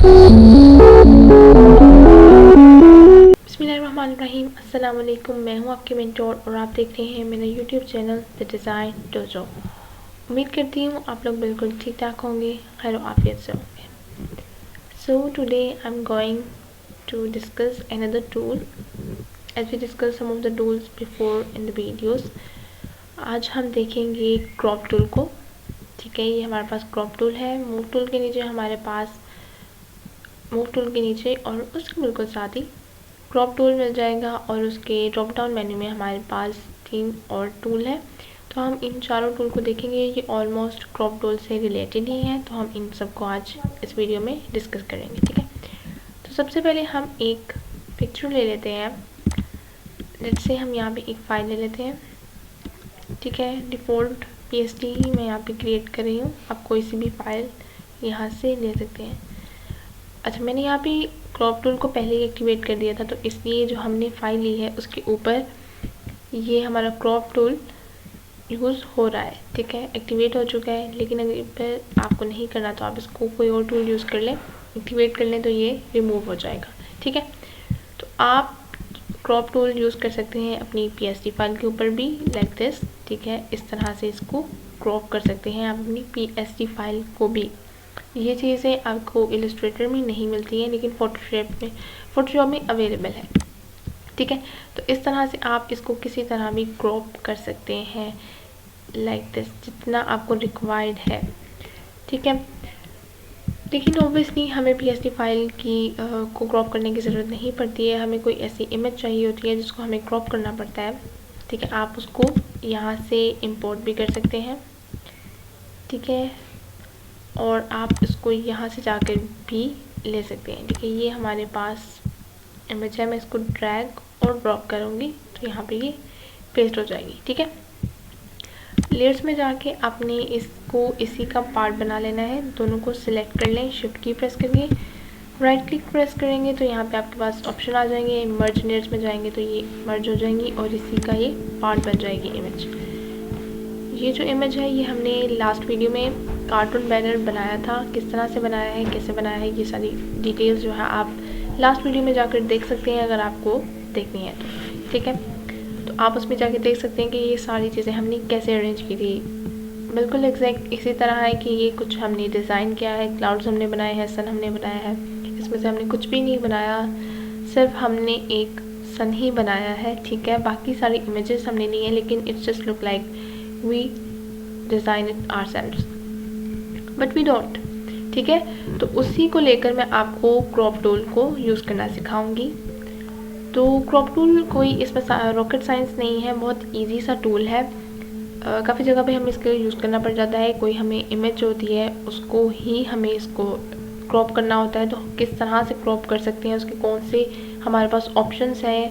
बिस्मिल्लाहिर्रहमानिर्रहीम। अस्सलाम वालेकुम। मैं हूं आपकी मेंटोर और आप देख रहे हैं मेरा YouTube channel the design dojo. उम्मीद करती हूं आप लोग बिल्कुल ठीक ठाक होंगे, खैर आफियत से होंगे। So today I am going to discuss another tool as we discuss some of the tools before in the videos. आज हम देखेंगे क्रॉप टूल को। ठीक है, ये हमारे पास क्रॉप टूल है। मूव टूल के नीचे हमारे पास मूव टूल के नीचे और उसके बिल्कुल साथ ही क्रॉप टूल मिल जाएगा और उसके ड्रॉप डाउन मेन्यू में हमारे पास 3 और टूल है। तो हम इन चारों टूल को देखेंगे। ये ऑलमोस्ट क्रॉप टूल से रिलेटेड ही हैं, तो हम इन सबको आज इस वीडियो में डिस्कस करेंगे। ठीक है, तो सबसे पहले हम एक पिक्चर ले लेते हैं। लेट्स से हम यहाँ पे एक फ़ाइल ले लेते हैं। ठीक है, डिफ़ॉल्ट PSD ही मैं यहाँ पे क्रिएट कर रही हूँ। आप कोई सी भी फाइल यहाँ से ले सकते हैं। अच्छा, मैंने यहाँ पे क्रॉप टूल को पहले ही एक्टिवेट कर दिया था, तो इसलिए जो हमने फाइल ली है उसके ऊपर ये हमारा क्रॉप टूल यूज़ हो रहा है। ठीक है, एक्टिवेट हो चुका है। लेकिन अगर पर आपको नहीं करना तो आप इसको कोई और टूल यूज़ कर लें, एक्टिवेट कर लें तो ये रिमूव हो जाएगा। ठीक है, तो आप क्रॉप टूल यूज़ कर सकते हैं अपनी PSD फाइल के ऊपर भी, लाइक दिस। ठीक है, इस तरह से इसको क्रॉप कर सकते हैं आप अपनी PSD फाइल को भी। ये चीज़ें आपको इलस्ट्रेटर में नहीं मिलती हैं, लेकिन फोटोशॉप में अवेलेबल है। ठीक है, तो इस तरह से आप इसको किसी तरह भी क्रॉप कर सकते हैं, लाइक दिस, जितना आपको रिक्वायर्ड है। ठीक है, लेकिन ऑब्वियसली हमें PSD फाइल को क्रॉप करने की ज़रूरत नहीं पड़ती है। हमें कोई ऐसी इमेज चाहिए होती है जिसको हमें क्रॉप करना पड़ता है। ठीक है, आप उसको यहाँ से इंपोर्ट भी कर सकते हैं। ठीक है, और आप इसको यहाँ से जाकर भी ले सकते हैं। ठीक है, ये हमारे पास इमेज है। मैं इसको ड्रैग और ड्रॉप करूँगी तो यहाँ पे ये पेस्ट हो जाएगी। ठीक है, लेयर्स में जाके आपने इसको इसी का पार्ट बना लेना है। दोनों को सिलेक्ट कर लें, शिफ्ट की प्रेस करके राइट क्लिक प्रेस करेंगे तो यहाँ पे आपके पास ऑप्शन आ जाएंगे। मर्ज लेयर्स में जाएंगे तो ये मर्ज हो जाएंगी और इसी का ये पार्ट बन जाएगी इमेज। ये जो इमेज है ये हमने लास्ट वीडियो में कार्टून बैनर बनाया था। किस तरह से बनाया है, कैसे बनाया है, ये सारी डिटेल्स जो है आप लास्ट वीडियो में जाकर देख सकते हैं अगर आपको देखनी है तो। ठीक है, तो आप उसमें जाकर देख सकते हैं कि ये सारी चीज़ें हमने कैसे अरेंज की थी। बिल्कुल एग्जैक्ट इसी तरह है कि ये कुछ हमने डिज़ाइन किया है। क्लाउड्स हमने बनाए हैं, सन हमने बनाया है। इसमें से हमने कुछ भी नहीं बनाया, सिर्फ हमने एक सन ही बनाया है। ठीक है, बाकी सारी इमेजेस हमने ली हैं, लेकिन it's just look like we design it ourselves but we don't। ठीक है, तो उसी को लेकर मैं आपको क्रॉप टूल को यूज़ करना सिखाऊंगी। तो क्रॉप टूल कोई इसमें रॉकेट साइंस नहीं है, बहुत इजी सा टूल है। काफ़ी जगह पे हमें इसका यूज़ करना पड़ जाता है। कोई हमें इमेज होती है उसको ही हमें इसको क्रॉप करना होता है, तो किस तरह से क्रॉप कर सकते हैं, उसके कौन से हमारे पास ऑप्शंस हैं,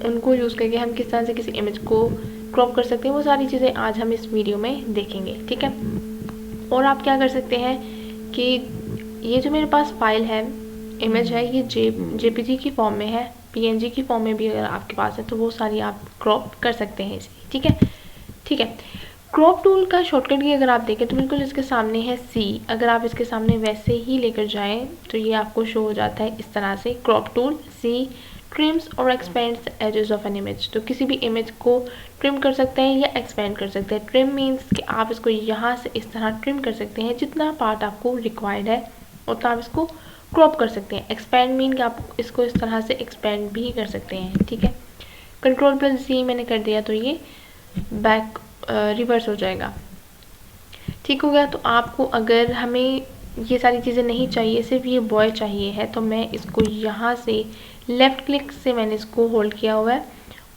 उनको यूज़ करके हम किस तरह से किसी इमेज को क्रॉप कर सकते हैं, वो सारी चीज़ें आज हम इस वीडियो में देखेंगे। ठीक है, और आप क्या कर सकते हैं कि ये जो मेरे पास फाइल है, इमेज है, ये JPG की फॉर्म में है, PNG की फॉर्म में भी अगर आपके पास है तो वो सारी आप क्रॉप कर सकते हैं इसे। ठीक है, ठीक है, क्रॉप टूल का शॉर्टकट की अगर आप देखें तो बिल्कुल इसके सामने है C। अगर आप इसके सामने वैसे ही लेकर जाएं तो ये आपको शो हो जाता है इस तरह से, क्रॉप टूल C ट्रिम्स और expands edges of an image. तो किसी भी इमेज को ट्रिम कर सकते हैं या एक्सपेंड कर सकते हैं। ट्रिम मीन्स कि आप इसको यहाँ से इस तरह ट्रिम कर सकते हैं, जितना पार्ट आपको रिक्वायर्ड है उतना आप इसको क्रॉप कर सकते हैं। एक्सपेंड मीन कि आप इसको इस तरह से एक्सपेंड भी कर सकते हैं। ठीक है, Ctrl+C मैंने कर दिया तो ये बैक रिवर्स हो जाएगा। ठीक हो गया, तो आपको अगर हमें ये सारी चीज़ें नहीं चाहिए, सिर्फ ये बॉय चाहिए है, तो मैं इसको यहाँ से लेफ़्ट क्लिक से मैंने इसको होल्ड किया हुआ है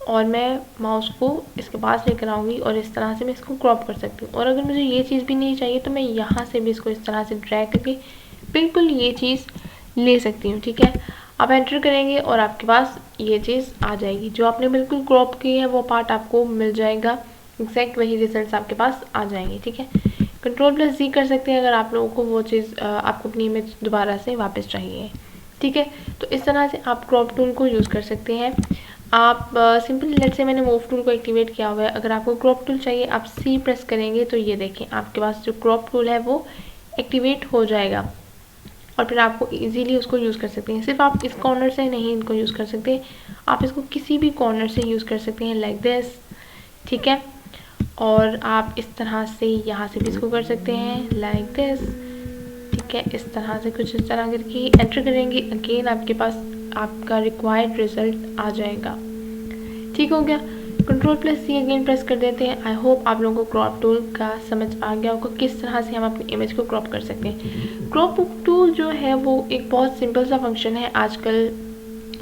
और मैं माउस को इसके पास लेकर आऊँगी और इस तरह से मैं इसको क्रॉप कर सकती हूँ। और अगर मुझे ये चीज़ भी नहीं चाहिए तो मैं यहाँ से भी इसको इस तरह से ड्रैग करके बिल्कुल ये चीज़ ले सकती हूँ। ठीक है, आप एंटर करेंगे और आपके पास ये चीज़ आ जाएगी। जो आपने बिल्कुल क्रॉप की है वो पार्ट आपको मिल जाएगा, एग्जैक्ट वही रिजल्ट्स आपके पास आ जाएंगे। ठीक है, Ctrl+Z कर सकते हैं अगर आप लोगों को वो चीज़ आपको अपनी इमेज दोबारा से वापस चाहिए। ठीक है, तो इस तरह से आप क्रॉप टूल को यूज़ कर सकते हैं। आप सिंपली लेट से मैंने मूव टूल को एक्टिवेट किया हुआ है। अगर आपको क्रॉप टूल चाहिए आप C प्रेस करेंगे तो ये देखें आपके पास जो क्रॉप टूल है वो एक्टिवेट हो जाएगा। और फिर आपको इजीली उसको यूज़ कर सकते हैं। सिर्फ आप इस कॉर्नर से नहीं इनको यूज़ कर सकते, आप इसको किसी भी कॉर्नर से यूज़ कर सकते हैं लाइक दिस, ठीक है। और आप इस तरह से यहाँ से भी इसको कर सकते हैं लाइक दिस, ठीक है। इस तरह से कुछ इस तरह करके एंटर करेंगे, अगेन आपके पास आपका रिक्वायर्ड रिजल्ट आ जाएगा, ठीक हो गया। Ctrl+C अगेन प्रेस कर देते हैं। आई होप आप लोगों को क्रॉप टूल का समझ आ गया होगा किस तरह से हम अपनी इमेज को क्रॉप कर सकते हैं। क्रॉप टूल जो है वो एक बहुत सिंपल सा फंक्शन है आजकल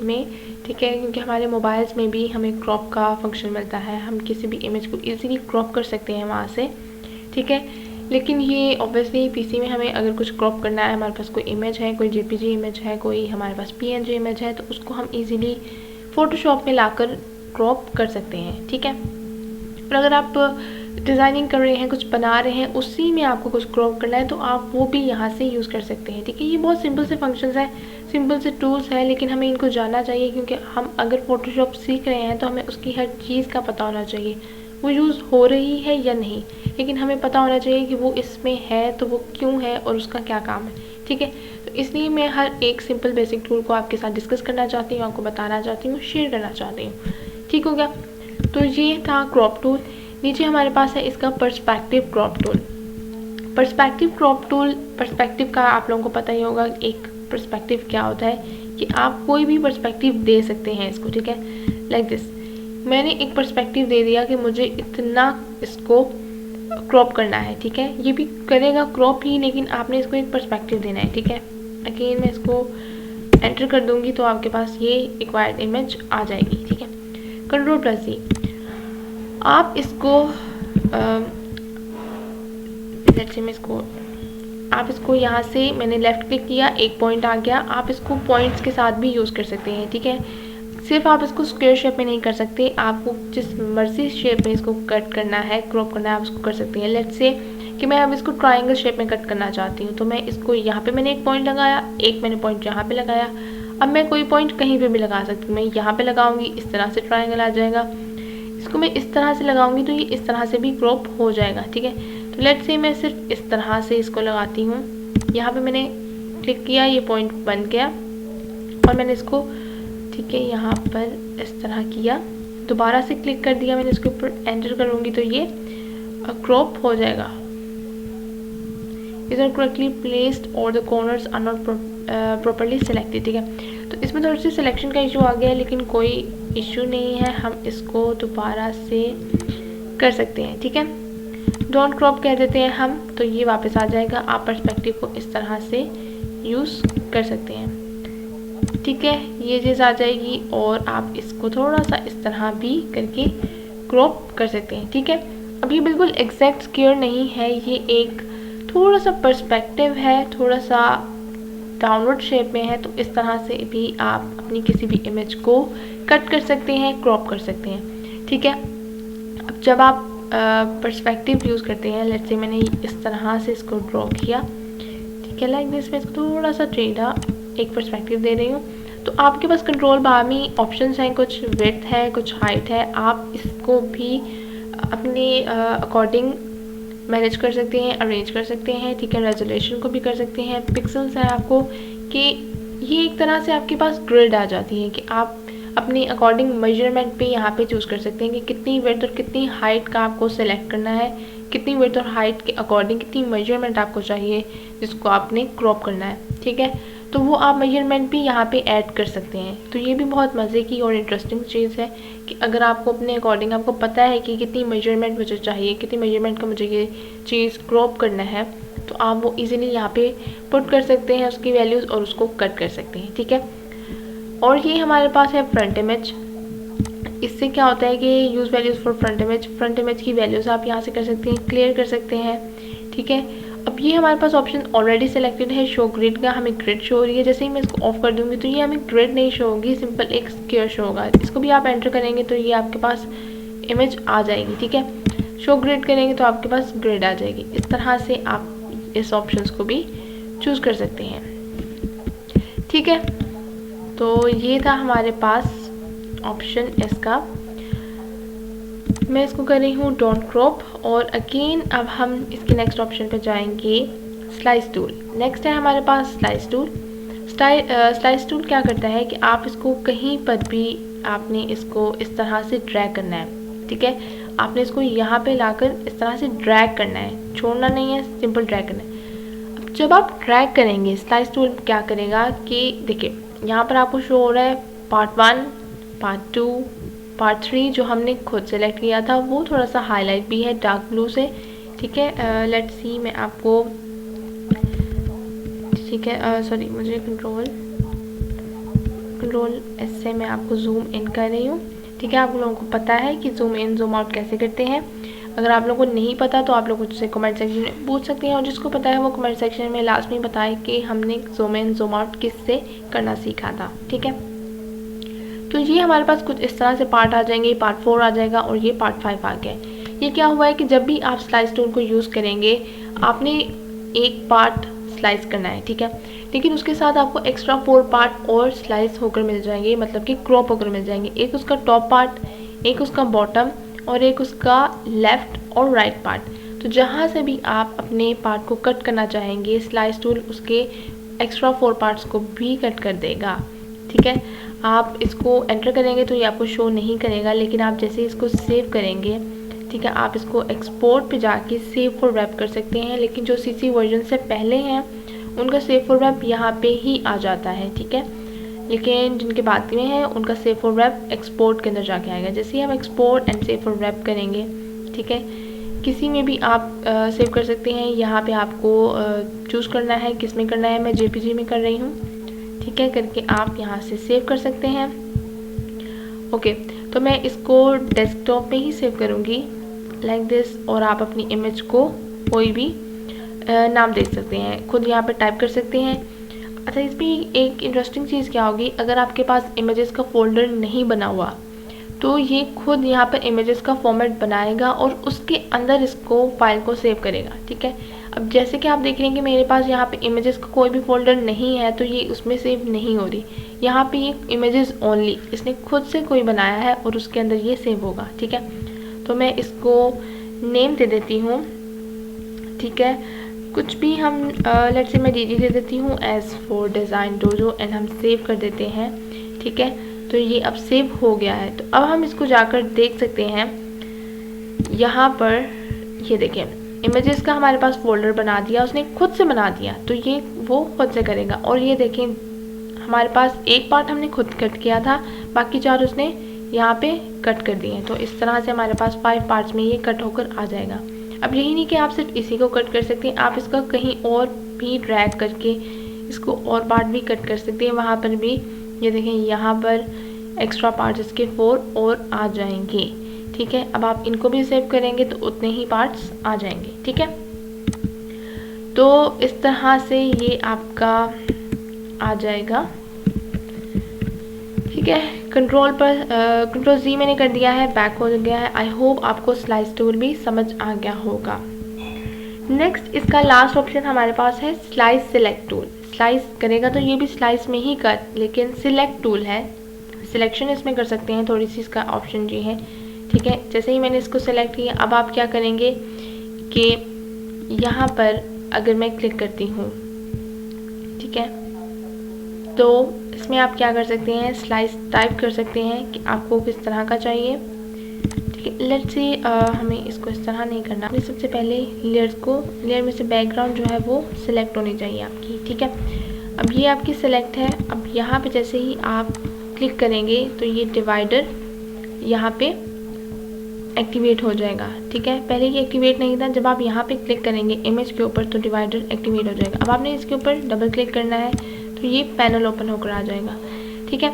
में, ठीक है, क्योंकि हमारे मोबाइल्स में भी हमें क्रॉप का फंक्शन मिलता है, हम किसी भी इमेज को इजीली क्रॉप कर सकते हैं वहाँ से, ठीक है। लेकिन ये ऑब्वियसली पीसी में हमें अगर कुछ क्रॉप करना है, हमारे पास कोई इमेज है, कोई जेपीजी इमेज है, कोई हमारे पास पीएनजी इमेज है, तो उसको हम इजीली फोटोशॉप में लाकर क्रॉप कर सकते हैं, ठीक है। और अगर आप डिज़ाइनिंग कर रहे हैं, कुछ बना रहे हैं, उसी में आपको कुछ क्रॉप करना है तो आप वो भी यहाँ से यूज़ कर सकते हैं, ठीक है। ये बहुत सिंपल से फंक्शंस है, सिंपल से टूल्स हैं, लेकिन हमें इनको जानना चाहिए क्योंकि हम अगर फोटोशॉप सीख रहे हैं तो हमें उसकी हर चीज़ का पता होना चाहिए, वो यूज़ हो रही है या नहीं, लेकिन हमें पता होना चाहिए कि वो इसमें है तो वो क्यों है और उसका क्या काम है, ठीक है। तो इसलिए मैं हर एक सिंपल बेसिक टूल को आपके साथ डिस्कस करना चाहती हूँ, आपको बताना चाहती हूँ, शेयर करना चाहती हूँ, ठीक हो गया। तो ये था क्रॉप टूल। नीचे हमारे पास है इसका perspective crop tool. Perspective crop tool, perspective का आप लोगों को पता ही होगा, एक पर्सपेक्टिव क्या होता है कि आप कोई भी पर्सपेक्टिव दे सकते हैं इसको, ठीक है, लाइक दिस। मैंने एक पर्सपेक्टिव दे दिया कि मुझे इतना इसको क्रॉप करना है, ठीक है। ये भी करेगा क्रॉप ही, लेकिन आपने इसको एक पर्सपेक्टिव देना है, ठीक है। अगेन मैं इसको एंटर कर दूंगी तो आपके पास ये रिक्वायर्ड इमेज आ जाएगी, ठीक है। Ctrl+C, आप इसको आप इसको यहाँ से मैंने लेफ़्ट क्लिक किया, एक पॉइंट आ गया, आप इसको पॉइंट्स के साथ भी यूज़ कर सकते हैं, ठीक है। सिर्फ आप इसको स्क्वायर शेप में नहीं कर सकते, आपको जिस मर्जी शेप में इसको कट करना है, क्रॉप करना है, आप उसको कर सकते हैं। लेट्स से कि मैं अब इसको ट्रायंगल शेप में कट करना चाहती हूँ, तो मैं इसको यहाँ पे मैंने एक पॉइंट लगाया, एक मैंने पॉइंट यहाँ पे लगाया। अब मैं कोई पॉइंट कहीं पे भी लगा सकती हूँ, मैं यहाँ पे लगाऊंगी, इस तरह से ट्रायंगल आ जाएगा। इसको मैं इस तरह से लगाऊंगी तो ये इस तरह से भी क्रॉप हो जाएगा, ठीक है। तो लेट्स से मैं सिर्फ इस तरह से इसको लगाती हूँ, यहाँ पे मैंने क्लिक किया, ये पॉइंट बन गया और मैंने इसको, ठीक है, यहाँ पर इस तरह किया, दोबारा से क्लिक कर दिया मैंने, इसके ऊपर एंटर करूँगी तो ये क्रॉप हो जाएगा। इज नॉट करेक्टली प्लेस्ड और the corners are not properly selected, ठीक है। तो इसमें थोड़ी सी सिलेक्शन का इशू आ गया है, लेकिन कोई इशू नहीं है, हम इसको दोबारा से कर सकते हैं, ठीक है। डोंट क्रॉप कह देते हैं हम, तो ये वापस आ जाएगा। आप पर्सपेक्टिव को इस तरह से यूज़ कर सकते हैं, ठीक है, ये चीज़ आ जाएगी। और आप इसको थोड़ा सा इस तरह भी करके क्रॉप कर सकते हैं, ठीक है। अब ये बिल्कुल एग्जैक्ट स्क्वायर नहीं है, ये एक थोड़ा सा पर्सपेक्टिव है, थोड़ा सा डाउनवर्ड शेप में है, तो इस तरह से भी आप अपनी किसी भी इमेज को कट कर सकते हैं, क्रॉप कर सकते हैं, ठीक है। अब जब आप पर्सपेक्टिव यूज़ करते हैं, लेट्स से मैंने इस तरह से इसको ड्रॉ किया, ठीक है, लाइक दिस, मैं इसको थोड़ा सा टेढ़ा एक पर्सपेक्टिव दे रही हूँ, तो आपके पास कंट्रोल बार में ऑप्शंस हैं, कुछ विड्थ है, कुछ हाइट है, आप इसको भी अपने अकॉर्डिंग मैनेज कर सकते हैं, अरेंज कर सकते हैं, ठीक है। रेजोल्यूशन को भी कर सकते हैं, पिक्सल्स है आपको, कि ये एक तरह से आपके पास ग्रिड आ जाती है कि आप अपने अकॉर्डिंग मेजरमेंट पे यहाँ पे चूज़ कर सकते हैं कि कितनी विड्थ और कितनी हाइट का आपको सेलेक्ट करना है, कितनी विड्थ और हाइट के अकॉर्डिंग कितनी मेजरमेंट आपको चाहिए जिसको आपने क्रॉप करना है, ठीक है। तो वो आप मेजरमेंट भी यहाँ पे ऐड कर सकते हैं। तो ये भी बहुत मज़े की और इंटरेस्टिंग चीज़ है कि अगर आपको अपने अकॉर्डिंग आपको पता है कि कितनी मेजरमेंट मुझे चाहिए, कितनी मेजरमेंट का मुझे ये चीज़ क्रॉप करना है, तो आप वो इजीली यहाँ पे पुट कर सकते हैं उसकी वैल्यूज़ और उसको कट कर सकते हैं, ठीक है। और ये हमारे पास है फ्रंट इमेज। इससे क्या होता है कि use values for front image की वैल्यूज़ आप यहाँ से कर सकते हैं, क्लियर कर सकते हैं, ठीक है। अब ये हमारे पास ऑप्शन ऑलरेडी सेलेक्टेड है शो ग्रिड का, हमें ग्रिड शो हो रही है। जैसे ही मैं इसको ऑफ कर दूंगी तो ये हमें ग्रिड नहीं शो होगी, सिंपल एक स्क्वायर शो होगा। इसको भी आप एंटर करेंगे तो ये आपके पास इमेज आ जाएगी, ठीक है। शो ग्रिड करेंगे तो आपके पास ग्रिड आ जाएगी। इस तरह से आप इस ऑप्शंस को भी चूज़ कर सकते हैं, ठीक है। तो ये था हमारे पास ऑप्शन इसका। मैं इसको कर रही हूँ डोंट क्रॉप। और अगेन अब हम इसके नेक्स्ट ऑप्शन पे जाएंगे स्लाइस टूल। नेक्स्ट है हमारे पास स्लाइस टूल। स्लाइस टूल क्या करता है कि आप इसको कहीं पर भी आपने इसको इस तरह से ड्रैग करना है, ठीक है। आपने इसको यहाँ पे लाकर इस तरह से ड्रैग करना है, छोड़ना नहीं है, सिंपल ड्रैग करना है। अब जब आप ड्रैग करेंगे स्लाइस टूल क्या करेगा कि देखिए यहाँ पर आपको शो हो रहा है पार्ट 1, पार्ट 2, पार्ट 3 जो हमने खुद सेलेक्ट किया था वो थोड़ा सा हाईलाइट भी है डार्क ब्लू से, ठीक है। लेट्स सी, मैं आपको, ठीक है, सॉरी मुझे कंट्रोल एस से मैं आपको जूम इन कर रही हूँ, ठीक है। आप लोगों को पता है कि जूम इन जूम आउट कैसे करते हैं। अगर आप लोगों को नहीं पता तो आप लोग मुझसे कमेंट सेक्शन में पूछ सकते हैं, और जिसको पता है वो कमेंट सेक्शन में लास्ट में बताए कि हमने जूम इन जूम आउट किससे करना सीखा था, ठीक है। तो ये हमारे पास कुछ इस तरह से पार्ट आ जाएंगे, पार्ट 4 आ जाएगा और ये पार्ट 5 आ गया। ये क्या हुआ है कि जब भी आप स्लाइस टूल को यूज़ करेंगे आपने एक पार्ट स्लाइस करना है, ठीक है, लेकिन उसके साथ आपको एक्स्ट्रा 4 पार्ट और स्लाइस होकर मिल जाएंगे, मतलब कि क्रॉप होकर मिल जाएंगे। एक उसका टॉप पार्ट, एक उसका बॉटम और एक उसका लेफ़्ट और राइट पार्ट। तो जहाँ से भी आप अपने पार्ट को कट करना चाहेंगे स्लाइस टूल उसके एक्स्ट्रा 4 पार्ट्स को भी कट कर देगा, ठीक है। आप इसको एंटर करेंगे तो ये आपको शो नहीं करेगा, लेकिन आप जैसे इसको सेव करेंगे, ठीक है, आप इसको एक्सपोर्ट पे जाके सेव फॉर वेब कर सकते हैं। लेकिन जो सीसी वर्जन से पहले हैं उनका सेव फॉर वेब यहाँ पे ही आ जाता है, ठीक है, लेकिन जिनके बाद में है उनका सेव फॉर वेब एक्सपोर्ट के अंदर जाके आएगा। जैसे ही हम export and save for web करेंगे, ठीक है, किसी में भी आप सेव कर सकते हैं। यहाँ पे आपको चूज़ करना है किस में करना है, मैं जेपीजी में कर रही हूँ, ठीक है, करके आप यहाँ से सेव कर सकते हैं। ओके, तो मैं इसको डेस्कटॉप पे ही सेव करूँगी लाइक दिस, और आप अपनी इमेज को कोई भी नाम दे सकते हैं, खुद यहाँ पे टाइप कर सकते हैं। अच्छा, इसमें एक इंटरेस्टिंग चीज़ क्या होगी, अगर आपके पास इमेजेस का फोल्डर नहीं बना हुआ तो ये खुद यहाँ पर इमेजेस का फॉर्मेट बनाएगा और उसके अंदर इसको फाइल को सेव करेगा, ठीक है। अब जैसे कि आप देख रहे हैं कि मेरे पास यहाँ पे इमेजेस का कोई भी फोल्डर नहीं है तो ये उसमें सेव नहीं हो रही। यहाँ पे ये इमेजेस ओनली इसने खुद से कोई बनाया है और उसके अंदर ये सेव होगा, ठीक है। तो मैं इसको नेम दे देती हूँ, ठीक है, कुछ भी हम लेट्स से मैं डीडी दे देती हूँ as for design dojo, and हम सेव कर देते हैं, ठीक है। तो ये अब सेव हो गया है। तो अब हम इसको जाकर देख सकते हैं, यहाँ पर ये देखें इमेजेस का हमारे पास फोल्डर बना दिया, उसने खुद से बना दिया, तो ये वो खुद से करेगा। और ये देखें हमारे पास एक पार्ट हमने खुद कट किया था, बाकी 4 उसने यहाँ पे कट कर दिए। तो इस तरह से हमारे पास 5 पार्ट्स में ये कट होकर आ जाएगा। अब यही नहीं कि आप सिर्फ इसी को कट कर सकते हैं, आप इसका कहीं और भी ड्रैग करके इसको और पार्ट भी कट कर सकते हैं। वहाँ पर भी ये देखें यहाँ पर एक्स्ट्रा पार्ट्स इसके 4 और आ जाएंगे, ठीक है। अब आप इनको भी सेव करेंगे तो उतने ही पार्ट्स आ जाएंगे, ठीक है। तो इस तरह से ये आपका आ जाएगा, ठीक है। कंट्रोल जी मैंने कर दिया है, बैक हो गया है। आई होप आपको स्लाइस टूल भी समझ आ गया होगा। नेक्स्ट इसका लास्ट ऑप्शन हमारे पास है स्लाइस सिलेक्ट टूल। स्लाइस करेगा तो ये भी स्लाइस में ही कर, लेकिन सिलेक्ट टूल है, सिलेक्शन इसमें कर सकते हैं, थोड़ी सी इसका ऑप्शन जी है, ठीक है। जैसे ही मैंने इसको सेलेक्ट किया, अब आप क्या करेंगे कि यहाँ पर अगर मैं क्लिक करती हूँ, ठीक है, तो इसमें आप क्या कर सकते हैं, स्लाइस टाइप कर सकते हैं कि आपको किस तरह का चाहिए, ठीक है। लेट्स से हमें इसको इस तरह नहीं करना, हमें सबसे पहले लेयर में से बैकग्राउंड जो है वो सिलेक्ट होनी चाहिए आपकी, ठीक है। अब ये आपकी सिलेक्ट है। अब यहाँ पे जैसे ही आप क्लिक करेंगे तो ये डिवाइडर यहाँ पे एक्टिवेट हो जाएगा, ठीक है। पहले ये एक्टिवेट नहीं था, जब आप यहाँ पे क्लिक करेंगे इमेज के ऊपर तो डिवाइडर एक्टिवेट हो जाएगा। अब आपने इसके ऊपर डबल क्लिक करना है तो ये पैनल ओपन होकर आ जाएगा, ठीक है।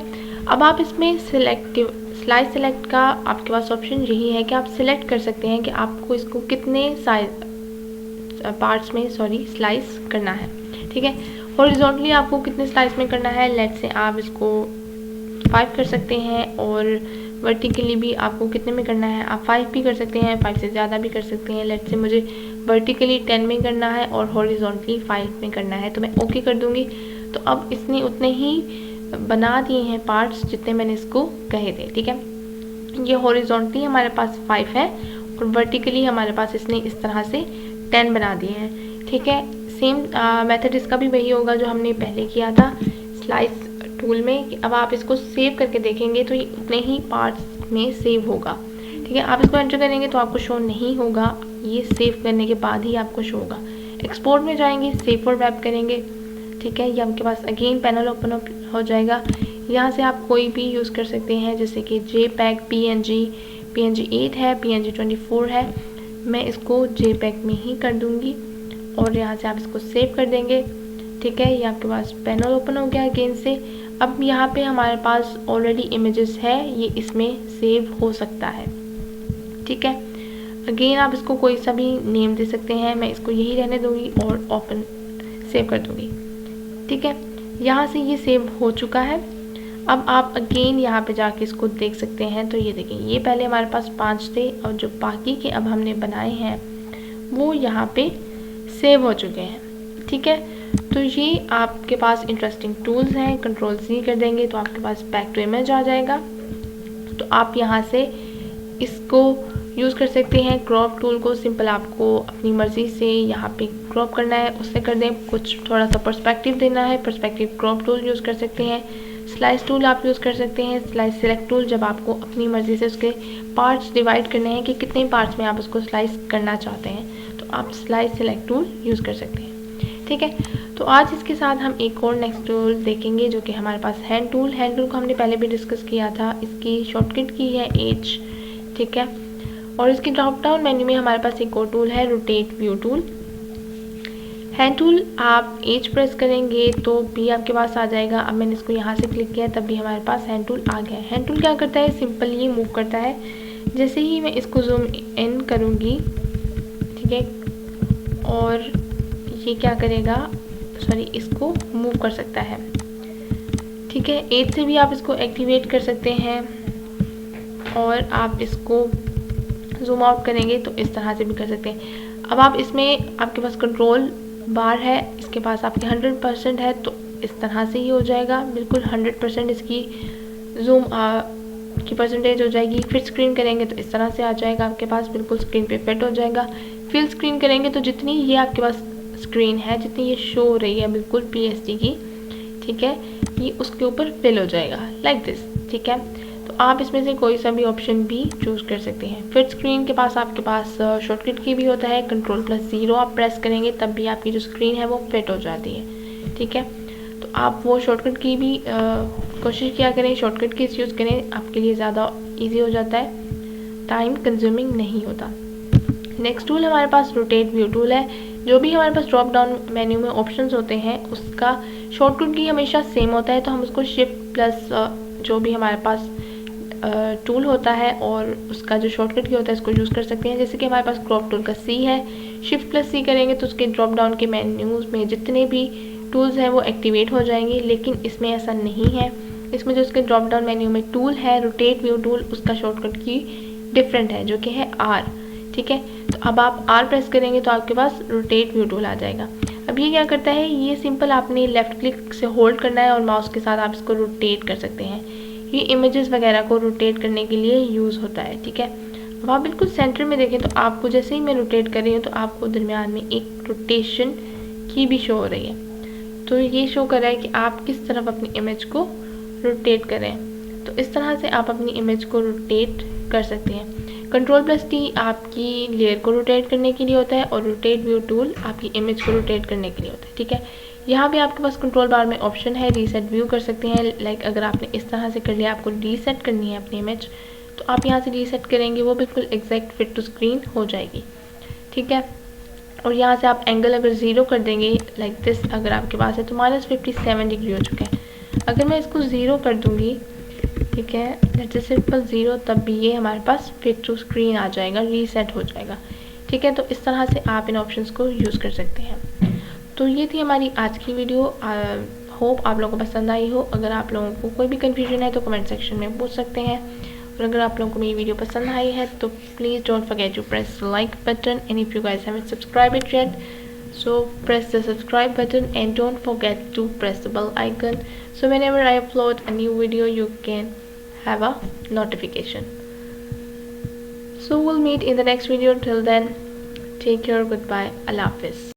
अब आप इसमें स्लाइस सेलेक्ट का आपके पास ऑप्शन यही है कि आप सिलेक्ट कर सकते हैं कि आपको इसको कितने पार्ट्स में स्लाइस करना है, ठीक है। हॉरिजॉन्टली आपको कितने स्लाइस में करना है, लेट्स से आप इसको 5 कर सकते हैं, और वर्टिकली भी आपको कितने में करना है, आप 5 भी कर सकते हैं, 5 से ज़्यादा भी कर सकते हैं। लेट्स से मुझे वर्टिकली 10 में करना है और हॉरिजॉन्टली 5 में करना है, तो मैं ओके कर दूँगी। तो अब इसने उतने ही बना दिए हैं पार्ट्स जितने मैंने इसको कहे थे, ठीक है। ये हॉरिजॉन्टली हमारे पास 5 है और वर्टिकली हमारे पास इसने इस तरह से 10 बना दिए हैं, ठीक है। सेम मेथड इसका भी वही होगा जो हमने पहले किया था स्लाइस टूल में। अब आप इसको सेव करके देखेंगे तो ये उतने ही पार्ट्स में सेव होगा। ठीक है, आप इसको एंटर करेंगे तो आपको शो नहीं होगा, ये सेव करने के बाद ही आपको शो होगा। एक्सपोर्ट में जाएंगे, सेव फॉर वेब करेंगे। ठीक है, ये आपके पास अगेन पैनल ओपन हो जाएगा। यहाँ से आप कोई भी यूज़ कर सकते हैं, जैसे कि JPEG, PNG 8 है, PNG 24 है। मैं इसको JPEG में ही कर दूँगी और यहाँ से आप इसको सेव कर देंगे। ठीक है, ये आपके पास पैनल ओपन हो गया अगेन से। अब यहाँ पे हमारे पास ऑलरेडी इमेजेस है, ये इसमें सेव हो सकता है। ठीक है, अगेन आप इसको कोई सा भी नेम दे सकते हैं, मैं इसको यही रहने दूँगी और ओपन सेव कर दूँगी। ठीक है, यहाँ से ये सेव हो चुका है। अब आप अगेन यहाँ पे जाके इसको देख सकते हैं। तो ये देखें, ये पहले हमारे पास 5 थे और जो बाकी के अब हमने बनाए हैं वो यहाँ पे सेव हो चुके हैं। ठीक है, तो ये आपके पास इंटरेस्टिंग टूल्स हैं। Ctrl+C कर देंगे तो आपके पास बैक टू इमेज आ जाएगा। तो आप यहाँ से इसको यूज़ कर सकते हैं। क्रॉप टूल को सिंपल आपको अपनी मर्ज़ी से यहाँ पे क्रॉप करना है उससे कर दें, कुछ थोड़ा सा पर्सपेक्टिव देना है, पर्सपेक्टिव क्रॉप टूल यूज़ कर सकते हैं। स्लाइस टूल आप यूज़ कर सकते हैं, स्लाइस सेलेक्ट टूल जब आपको अपनी मर्ज़ी से उसके पार्ट्स डिवाइड करने हैं कि कितने पार्ट्स में आप उसको स्लाइस करना चाहते हैं, तो आप स्लाइस सेलेक्ट टूल यूज़ कर सकते हैं। ठीक है, तो आज इसके साथ हम एक और नेक्स्ट टूल देखेंगे जो कि हमारे पास हैंड टूल को हमने पहले भी डिस्कस किया था। इसकी शॉर्टकट की है H। ठीक है, और इसकी ड्रॉप डाउन मेन्यू में हमारे पास एक और टूल है rotate view tool. Hand tool आप H प्रेस करेंगे तो भी आपके पास आ जाएगा। अब मैंने इसको यहाँ से क्लिक किया तब भी हमारे पास हैंड टूल आ गया है। हैंड टूल क्या करता है, सिंपल ये मूव करता है। जैसे ही मैं इसको जूम इन करूँगी, ठीक है, और ये क्या करेगा, सॉरी, इसको मूव कर सकता है। ठीक है, H से भी आप इसको एक्टिवेट कर सकते हैं और आप इसको जूम आउट करेंगे तो इस तरह से भी कर सकते हैं। अब आप इसमें आपके पास कंट्रोल बार है, इसके पास आपके 100% है तो इस तरह से ही हो जाएगा, बिल्कुल 100% इसकी जूम की परसेंटेज हो जाएगी। फिर स्क्रीन करेंगे तो इस तरह से आ जाएगा आपके पास, बिल्कुल स्क्रीन पे फिट हो जाएगा। फिल स्क्रीन करेंगे तो जितनी ये आपके पास स्क्रीन है, जितनी ये शो हो रही है बिल्कुल PSD की, ठीक है, ये उसके ऊपर फिल हो जाएगा लाइक दिस। ठीक है, तो आप इसमें से कोई सा भी ऑप्शन भी चूज़ कर सकते हैं। फिर स्क्रीन के पास आपके पास शॉर्टकट की भी होता है, Ctrl+0 आप प्रेस करेंगे तब भी आपकी जो स्क्रीन है वो फिट हो जाती है। ठीक है, तो आप वो शॉर्टकट की भी कोशिश किया करें, शॉर्टकट कीज़ यूज़ करें, आपके लिए ज़्यादा ईजी हो जाता है, टाइम कंज्यूमिंग नहीं होता। नेक्स्ट टूल हमारे पास रोटेट व्यू टूल है। जो भी हमारे पास ड्रॉप डाउन मेन्यू में ऑप्शंस होते हैं उसका शॉर्टकट की हमेशा सेम होता है, तो हम उसको Shift+ जो भी हमारे पास टूल होता है और उसका जो शॉर्टकट की होता है उसको यूज़ कर सकते हैं। जैसे कि हमारे पास क्रॉप टूल का C है, Shift+C करेंगे तो उसके ड्रॉप डाउन के मेन्यूज़ में जितने भी टूल्स हैं वो एक्टिवेट हो जाएंगे, लेकिन इसमें ऐसा नहीं है। इसमें जो उसके ड्रॉप डाउन मेन्यू में टूल है रोटेट व्यू टूल, उसका शॉर्टकट की डिफरेंट है जो कि है R। ठीक है, तो अब आप R प्रेस करेंगे तो आपके पास रोटेट व्यू टूल आ जाएगा। अब ये क्या करता है, ये सिंपल आपने लेफ़्ट क्लिक से होल्ड करना है और माउस के साथ आप इसको रोटेट कर सकते हैं। ये इमेजेस वगैरह को रोटेट करने के लिए यूज़ होता है। ठीक है, अब आप बिल्कुल सेंटर में देखें तो आपको जैसे ही मैं रोटेट कर रही हूँ तो आपको दरमियान में एक रोटेशन की भी शो हो रही है। तो ये शो कर रहा है कि आप किस तरफ अपनी इमेज को रोटेट करें। तो इस तरह से आप अपनी इमेज को रोटेट कर सकते हैं। Ctrl+T आपकी लेयर को रोटेट करने के लिए होता है और रोटेट व्यू टूल आपकी इमेज को रोटेट करने के लिए होता है। ठीक है, यहाँ पे आपके पास कंट्रोल बार में ऑप्शन है रीसेट व्यू कर सकते हैं। लाइक अगर आपने इस तरह से कर लिया, आपको रीसेट करनी है अपनी इमेज, तो आप यहाँ से रीसेट करेंगे, वो बिल्कुल एग्जैक्ट फिट टू स्क्रीन हो जाएगी। ठीक है, और यहाँ से आप एंगल अगर 0 कर देंगे लाइक दिस, अगर आपके पास है तो -57 डिग्री हो चुका है। अगर मैं इसको 0 कर दूँगी, ठीक है, लेट्स से सिंपल 0, तब भी ये हमारे पास फिट टू स्क्रीन आ जाएगा, रीसेट हो जाएगा। ठीक है, तो इस तरह से आप इन ऑप्शंस को यूज़ कर सकते हैं। तो ये थी हमारी आज की वीडियो। होप आप लोगों को पसंद आई हो। अगर आप लोगों को कोई भी कन्फ्यूजन है तो कमेंट सेक्शन में पूछ सकते हैं, और अगर आप लोगों को मेरी वीडियो पसंद आई है तो please don't forget to press like button, and if you guys haven't subscribed it yet, so press the subscribe button and don't forget to press the bell icon, so whenever I upload a new video you can have a notification. So we'll meet in the next video. Till then, take care, goodbye, Allah Hafiz.